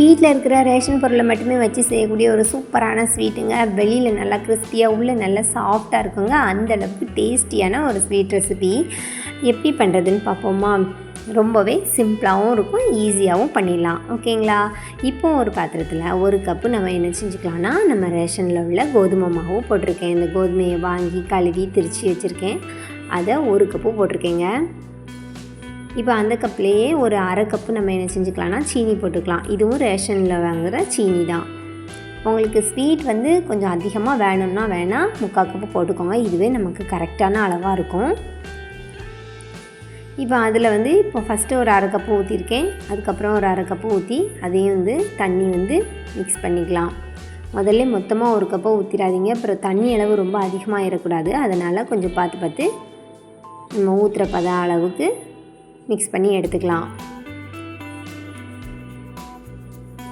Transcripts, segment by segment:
வீட்டில் இருக்கிற ரேஷன் பொருளை மட்டுமே வச்சு செய்யக்கூடிய ஒரு சூப்பரான ஸ்வீட்டுங்க. வெளியில் நல்லா கிறிஸ்பியாக உள்ளே நல்லா சாஃப்டாக இருக்குங்க. அந்தளவுக்கு டேஸ்டியான ஒரு ஸ்வீட் ரெசிபி எப்படி பண்ணுறதுன்னு பார்ப்போமா? ரொம்பவே சிம்பிளாகவும் இருக்கும், ஈஸியாகவும் பண்ணிடலாம். ஓகேங்களா? இப்போது ஒரு பாத்திரத்தில் ஒரு கப்பு நம்ம என்ன செஞ்சுக்கலாம்னா, நம்ம ரேஷனில் உள்ள கோதுமை மாவு போட்டிருக்கேன். இந்த கோதுமையை வாங்கி கழுவி திரித்து வச்சுருக்கேன். அதை ஒரு கப்பு போட்டிருக்கேங்க. இப்போ அந்த கப்லேயே ஒரு அரை கப்பு நம்ம என்ன செஞ்சுக்கலாம்னா சீனி போட்டுக்கலாம். இதுவும் ரேஷனில் வாங்குகிற சீனி தான். உங்களுக்கு ஸ்வீட் கொஞ்சம் அதிகமாக வேணும்னா வேணால் 3/4 கப்பு போட்டுக்கோங்க. இதுவே நமக்கு கரெக்டான அளவாக இருக்கும். இப்போ அதில் இப்போ ஃபஸ்ட்டு ஒரு அரை கப்பு ஊற்றிருக்கேன். அதுக்கப்புறம் ஒரு அரை கப்பு ஊற்றி அதையும் தண்ணி மிக்ஸ் பண்ணிக்கலாம். முதல்ல மொத்தமாக ஒரு கப்பை ஊற்றிடாதீங்க, அப்புறம் தண்ணி அளவு ரொம்ப அதிகமாக ஏறக்கூடாது. அதனால் கொஞ்சம் பார்த்து நம்ம ஊற்றுற அளவுக்கு மிக்ஸ் பண்ணி எடுத்துக்கலாம்.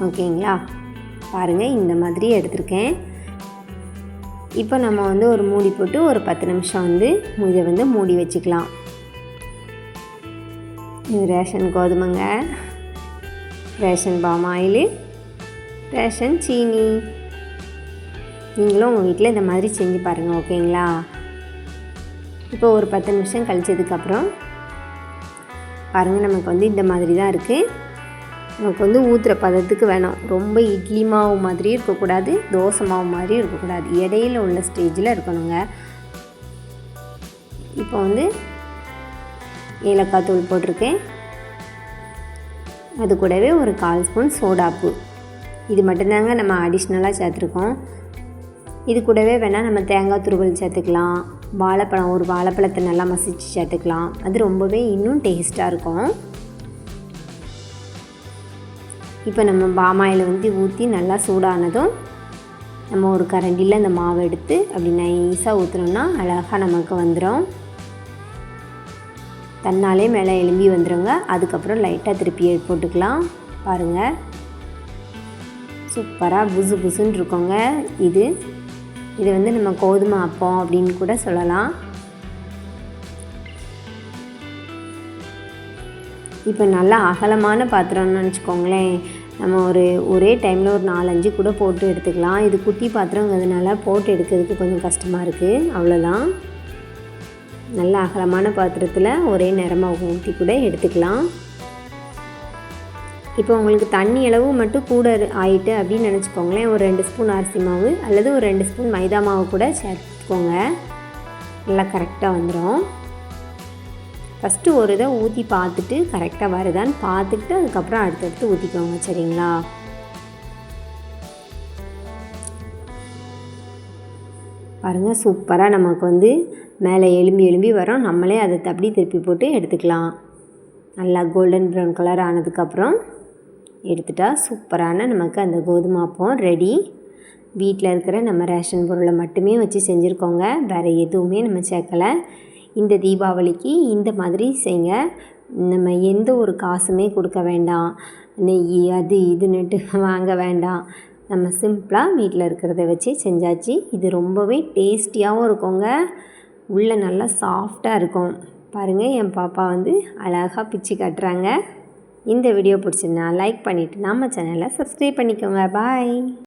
ஓகேங்களா? பாருங்கள், இந்த மாதிரி எடுத்துருக்கேன். இப்போ நம்ம ஒரு மூடி போட்டு ஒரு 10 நிமிஷம் இதை மூடி வச்சுக்கலாம். இது ரேஷன் கோதுமைங்க, ரேஷன் பாம் ஆயில், ரேஷன் சீனி. நீங்களும் உங்கள் வீட்டில் இந்த மாதிரி செஞ்சு பாருங்கள். ஓகேங்களா? இப்போ ஒரு 10 நிமிஷம் கழிச்சதுக்கப்புறம் பாருங்கள், நமக்கு இந்த மாதிரி தான் இருக்குது. நமக்கு ஊற்றுற பதத்துக்கு வேணும். ரொம்ப இட்லி மாவு மாதிரி இருக்கக்கூடாது, தோசை மாவு மாதிரி இருக்கக்கூடாது, இடையில உள்ள ஸ்டேஜில் இருக்கணுங்க. இப்போ ஏலக்காய் தூள் போட்டிருக்கேன். அது கூடவே ஒரு 1/4 ஸ்பூன் சோடாப்பு. இது மட்டும்தாங்க நம்ம அடிஷ்னலாக சேர்த்துருக்கோம். இது கூடவே வேணால் நம்ம தேங்காய் துருவல் சேர்த்துக்கலாம். வாழைப்பழம், ஒரு வாழைப்பழத்தை நல்லா மசிச்சு சேர்த்துக்கலாம். அது ரொம்பவே இன்னும் டேஸ்ட்டாக இருக்கும். இப்போ நம்ம பாமாயில் ஊற்றி நல்லா சூடானதும் நம்ம ஒரு கரண்டியில் அந்த மாவை எடுத்து அப்படி நைஸாக ஊற்றினோம்னா அழகாக நமக்கு வந்துடும். தன்னாலே மேலே எலும்பி வந்துடுங்க. அதுக்கப்புறம் லைட்டாக திருப்பி போட்டுக்கலாம். பாருங்கள், சூப்பராக புசு புசுன்னு இருக்கோங்க. இது நம்ம கோதுமை அப்பம் அப்படின்னு கூட சொல்லலாம். இப்போ நல்லா அகலமான பாத்திரம்னு நினச்சிக்கோங்களேன். நம்ம ஒரே டைமில் ஒரு 4-5 கூட போட்டு எடுத்துக்கலாம். இது குட்டி பாத்திரங்கிறதுனால போட்டு எடுக்கிறதுக்கு கொஞ்சம் கஷ்டமாக இருக்குது. அவ்வளோதான். நல்ல அகலமான பாத்திரத்தில் ஒரே நேரமாக ஊற்றி கூட எடுத்துக்கலாம். இப்போ உங்களுக்கு தண்ணி அளவு மட்டும் கூட ஆகிட்டு அப்படின்னு நினச்சிக்கோங்களேன். ஒரு 2 ஸ்பூன் அரிசி மாவு அல்லது ஒரு 2 ஸ்பூன் மைதா மாவு கூட சேர்த்துக்கோங்க. நல்லா கரெக்டாக வந்துடும். ஃபஸ்ட்டு ஒரு இதை ஊற்றி பார்த்துட்டு கரெக்டாக வருதான்னு பார்த்துட்டு அதுக்கப்புறம் அடுத்தடுத்து ஊற்றிக்கோங்க. சரிங்களா? பாருங்கள், சூப்பராக நமக்கு மேலே எலும்பி வரோம். நம்மளே அதை அப்படி திருப்பி போட்டு எடுத்துக்கலாம். நல்லா கோல்டன் ப்ரௌன் கலர் ஆனதுக்கப்புறம் எடுத்துட்டா சூப்பரான நமக்கு அந்த கோதுமை அப்பம் ரெடி. வீட்டில் இருக்கிற நம்ம ரேஷன் பொருளை மட்டுமே வச்சு செஞ்சுருக்கோங்க. வேறு எதுவுமே நம்ம சேர்க்கலை. இந்த தீபாவளிக்கு இந்த மாதிரி செய்யுங்க. நம்ம எந்த ஒரு காசுமே கொடுக்க வேண்டாம். நெய் அது இதுன்னுட்டு வாங்க வேண்டாம். நம்ம சிம்பிளாக வீட்டில் இருக்கிறத வச்சு செஞ்சாச்சு. இது ரொம்பவே டேஸ்டியாகவும் இருக்குங்க. உள்ளே நல்லா சாஃப்டாக இருக்கும். பாருங்கள், என் பாப்பா அழகாக பிச்சு காட்டுறாங்க. இந்த வீடியோ பிடிச்சிருந்தா லைக் பண்ணிவிட்டு நம்ம சேனலை சப்ஸ்கிரைப் பண்ணிக்கோங்க. பாய்.